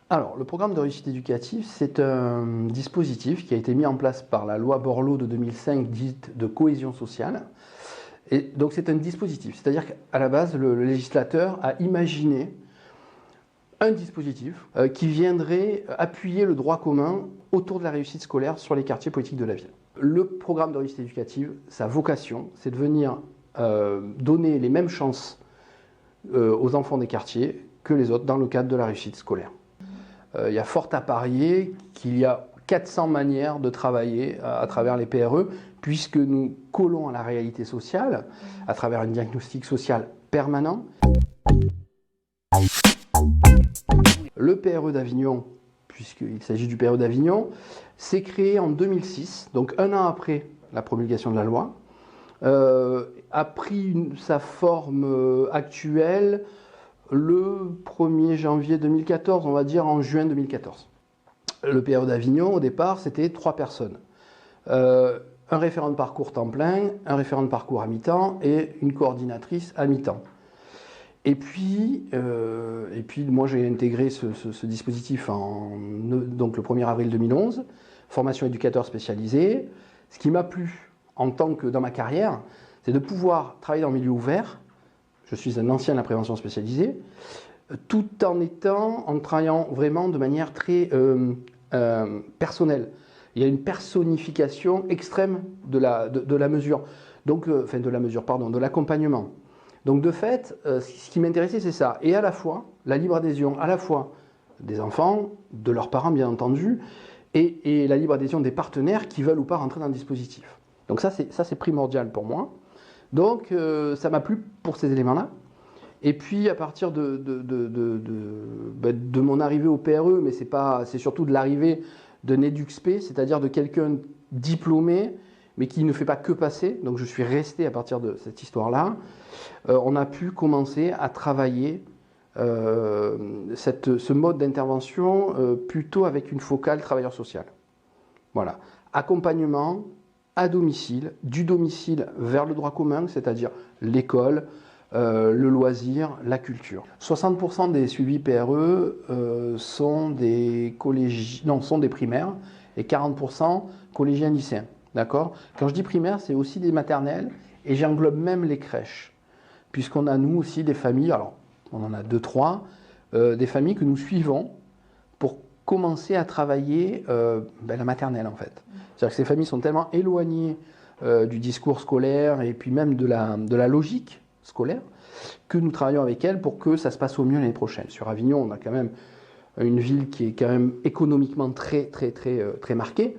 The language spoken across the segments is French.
Alors, le programme de réussite éducative, c'est un dispositif qui a été mis en place par la loi Borloo de 2005, dite de cohésion sociale. Et donc, c'est un dispositif, c'est-à-dire qu'à la base, le législateur a imaginé un dispositif qui viendrait appuyer le droit commun autour de la réussite scolaire sur les quartiers politiques de la ville. Le programme de réussite éducative, sa vocation, c'est de venir donner les mêmes chances aux enfants des quartiers que les autres dans le cadre de la réussite scolaire. Il y a fort à parier qu'il y a 400 manières de travailler à travers les PRE, puisque nous collons à la réalité sociale à travers un diagnostic social permanent. Le PRE d'Avignon, puisqu'il s'agit du PRE d'Avignon, s'est créé en 2006, donc un an après la promulgation de la loi, a pris sa forme actuelle le 1er janvier 2014, on va dire en juin 2014. Le PRE d'Avignon, au départ, c'était 3 personnes. Un référent de parcours temps plein, un référent de parcours à mi-temps et une coordinatrice à mi-temps. Et puis moi j'ai intégré ce dispositif donc le 1er avril 2011, formation éducateur spécialisé. Ce qui m'a plu en tant que dans ma carrière, c'est de pouvoir travailler dans le milieu ouvert. Je suis un ancien de la prévention spécialisée, tout en travaillant vraiment de manière très personnelle. Il y a une personnification extrême de la mesure, donc, de l'accompagnement. Donc de fait, ce qui m'intéressait, c'est ça. Et à la fois, la libre adhésion, à la fois des enfants, de leurs parents bien entendu, et la libre adhésion des partenaires qui veulent ou pas rentrer dans le dispositif. Donc ça, c'est primordial pour moi. Donc ça m'a plu pour ces éléments-là. Et puis à partir de mon arrivée au PRE, mais c'est surtout de l'arrivée d'un EduxP, c'est-à-dire de quelqu'un diplômé, mais qui ne fait pas que passer. Donc je suis resté à partir de cette histoire-là. On a pu commencer à travailler ce mode d'intervention plutôt avec une focale travailleur social. Voilà. Accompagnement à domicile, du domicile vers le droit commun, c'est-à-dire l'école, le loisir, la culture. 60% des suivis PRE sont des primaires et 40% collégiens lycéens. D'accord ? Quand je dis primaire, c'est aussi des maternelles et j'englobe même les crèches. Puisqu'on a nous aussi des familles, alors on en a 2-3, des familles que nous suivons pour commencer à travailler la maternelle en fait. C'est-à-dire que ces familles sont tellement éloignées du discours scolaire et puis même de la logique scolaire que nous travaillons avec elles pour que ça se passe au mieux l'année prochaine. Sur Avignon, on a quand même une ville qui est quand même économiquement très marquée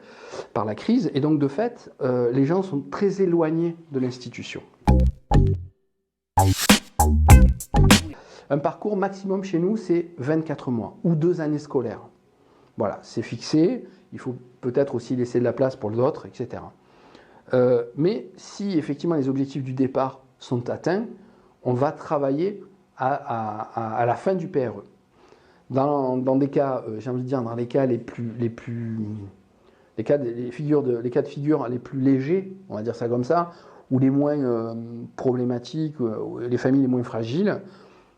par la crise et donc de fait, les gens sont très éloignés de l'institution. Un parcours maximum chez nous, c'est 24 mois ou 2 années scolaires. Voilà, c'est fixé. Il faut peut-être aussi laisser de la place pour l'autre, etc. Mais si effectivement les objectifs du départ sont atteints, on va travailler à la fin du PRE. Dans des cas, j'ai envie de dire, dans les cas les cas de figure les plus légers, on va dire ça comme ça, ou les moins problématiques, les familles les moins fragiles,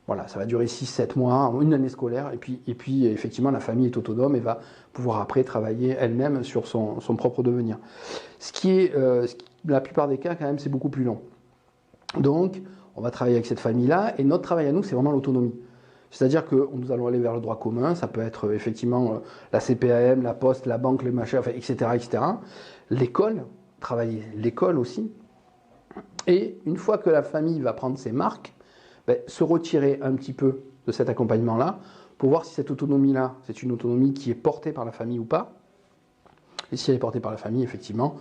voilà, ça va durer 6-7 mois, une année scolaire, et puis effectivement la famille est autonome et va pouvoir après travailler elle-même sur son propre devenir. La plupart des cas quand même c'est beaucoup plus long. Donc on va travailler avec cette famille-là, et notre travail à nous c'est vraiment l'autonomie. C'est-à-dire que nous allons aller vers le droit commun, ça peut être effectivement la CPAM, la poste, la banque, les machins, enfin, etc. L'école, travailler l'école aussi. Et une fois que la famille va prendre ses marques, se retirer un petit peu de cet accompagnement-là pour voir si cette autonomie-là, c'est une autonomie qui est portée par la famille ou pas. Et si elle est portée par la famille, effectivement,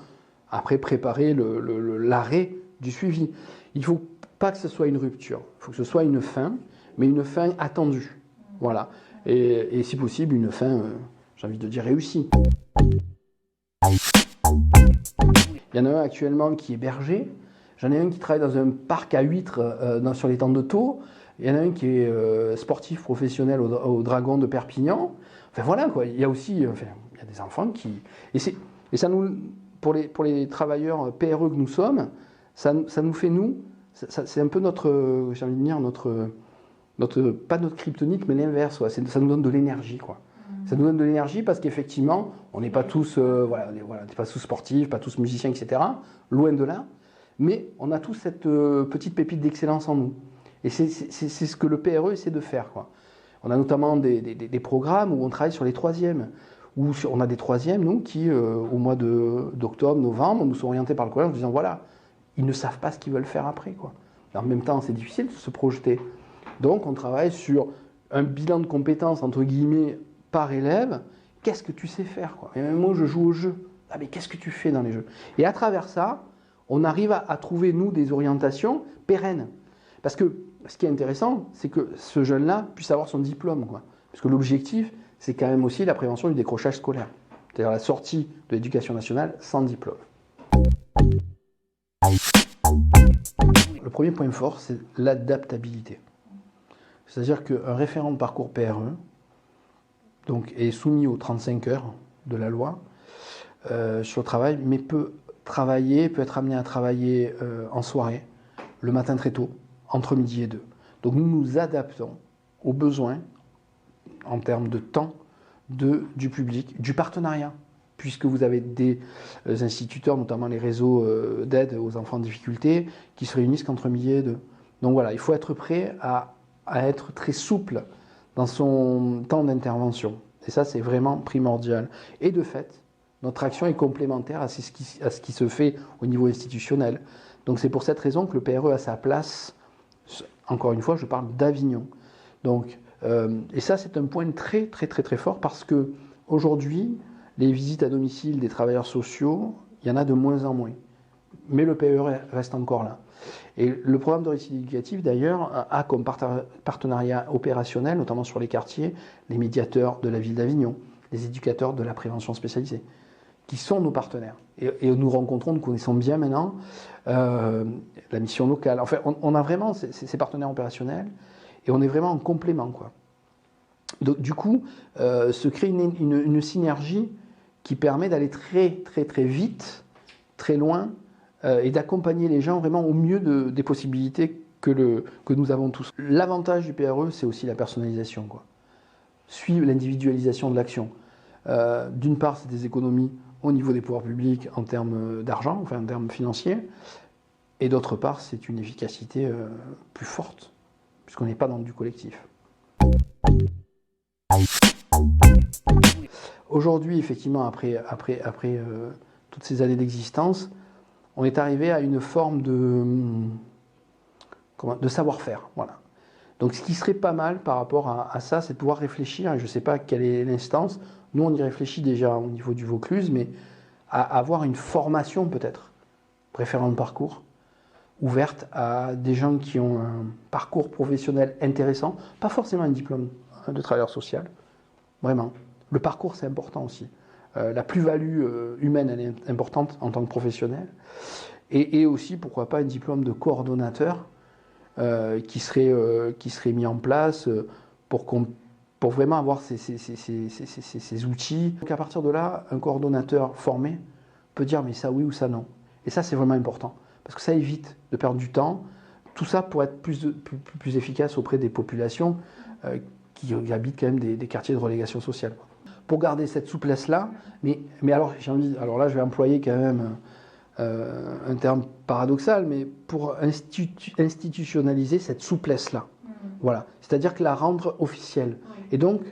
après préparer l'arrêt du suivi. Il ne faut pas que ce soit une rupture, il faut que ce soit une fin, mais une fin attendue. Voilà. Et si possible, une fin, j'ai envie de dire, réussie. Il y en a un actuellement qui est berger. J'en ai un qui travaille dans un parc à huîtres sur les temps de taux. Il y en a un qui est sportif professionnel au Dragon de Perpignan. Enfin voilà, quoi. Il y a aussi il y a des enfants qui... Et ça nous, pour les travailleurs PRE que nous sommes, ça nous fait, nous, c'est un peu notre, j'ai envie de dire, pas notre kryptonite, mais l'inverse. Ouais. Ça nous donne de l'énergie, quoi. Ça nous donne de l'énergie parce qu'effectivement, on n'est pas tous, voilà, on n'est pas tous sportifs, pas tous musiciens, etc. Loin de là. Mais on a tous cette petite pépite d'excellence en nous. Et c'est ce que le PRE essaie de faire, quoi. On a notamment des programmes où on travaille sur les troisièmes. Où on a des troisièmes, nous, qui, au mois d'octobre, novembre, nous sont orientés par le collège en disant, voilà, ils ne savent pas ce qu'ils veulent faire après, quoi. En même temps, c'est difficile de se projeter. Donc, on travaille sur un bilan de compétences, entre guillemets, par élève. Qu'est-ce que tu sais faire, quoi? Et même moi, je joue au jeu. Ah, mais qu'est-ce que tu fais dans les jeux? Et à travers ça, on arrive à trouver, nous, des orientations pérennes. Parce que ce qui est intéressant, c'est que ce jeune-là puisse avoir son diplôme, quoi. Parce que l'objectif, c'est quand même aussi la prévention du décrochage scolaire. C'est-à-dire la sortie de l'éducation nationale sans diplôme. Le premier point fort, c'est l'adaptabilité. C'est-à-dire qu'un référent de parcours PRE donc, est soumis aux 35 heures de la loi sur le travail, mais peut être amené à travailler en soirée, le matin très tôt, entre midi et 2. Donc nous nous adaptons aux besoins en termes de temps du public, du partenariat, puisque vous avez des instituteurs, notamment les réseaux d'aide aux enfants en difficulté, qui se réunissent qu'entre midi et 2. Donc voilà, il faut être prêt à être très souple dans son temps d'intervention. Et ça, c'est vraiment primordial. Et de fait, notre action est complémentaire à ce qui se fait au niveau institutionnel. Donc c'est pour cette raison que le PRE a sa place, encore une fois, je parle d'Avignon. Donc, et ça, c'est un point très fort parce que aujourd'hui, les visites à domicile des travailleurs sociaux, il y en a de moins en moins. Mais le PRE reste encore là. Et le programme de réussite éducative, d'ailleurs, a comme partenariat opérationnel, notamment sur les quartiers, les médiateurs de la ville d'Avignon, les éducateurs de la prévention spécialisée, qui sont nos partenaires. Et nous rencontrons, nous connaissons bien maintenant la mission locale. Enfin, on a vraiment ces partenaires opérationnels et on est vraiment en complément, quoi. Donc, du coup, se crée une synergie qui permet d'aller très vite, très loin, et d'accompagner les gens vraiment au mieux des possibilités que nous avons tous. L'avantage du PRE, c'est aussi la personnalisation, quoi. Suivre l'individualisation de l'action. D'une part, c'est des économies au niveau des pouvoirs publics en termes d'argent, enfin en termes financiers, et d'autre part, c'est une efficacité plus forte, puisqu'on n'est pas dans du collectif. Aujourd'hui, effectivement, après toutes ces années d'existence, on est arrivé à une forme de savoir-faire. Voilà. Donc ce qui serait pas mal par rapport à ça, c'est de pouvoir réfléchir, et je ne sais pas quelle est l'instance, nous on y réfléchit déjà au niveau du Vaucluse, mais à avoir une formation peut-être, référent de parcours, ouverte à des gens qui ont un parcours professionnel intéressant, pas forcément un diplôme de travailleur social, vraiment. Le parcours, c'est important aussi. La plus-value humaine, elle est importante en tant que professionnel. Et aussi, pourquoi pas, un diplôme de coordonnateur qui serait mis en place pour vraiment avoir ces outils. Donc à partir de là, un coordonnateur formé peut dire mais ça oui ou ça non. Et ça, c'est vraiment important. Parce que ça évite de perdre du temps. Tout ça pour être plus efficace auprès des populations qui habitent quand même des quartiers de relégation sociale. Pour garder cette souplesse-là, mais alors alors là je vais employer quand même un terme paradoxal, mais pour institutionnaliser cette souplesse-là. Voilà. C'est-à-dire que la rendre officielle. Et donc,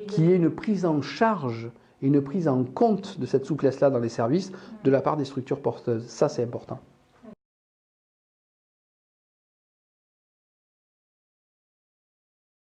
qu'il y ait une prise en charge et une prise en compte de cette souplesse-là dans les services de la part des structures porteuses. Ça, c'est important.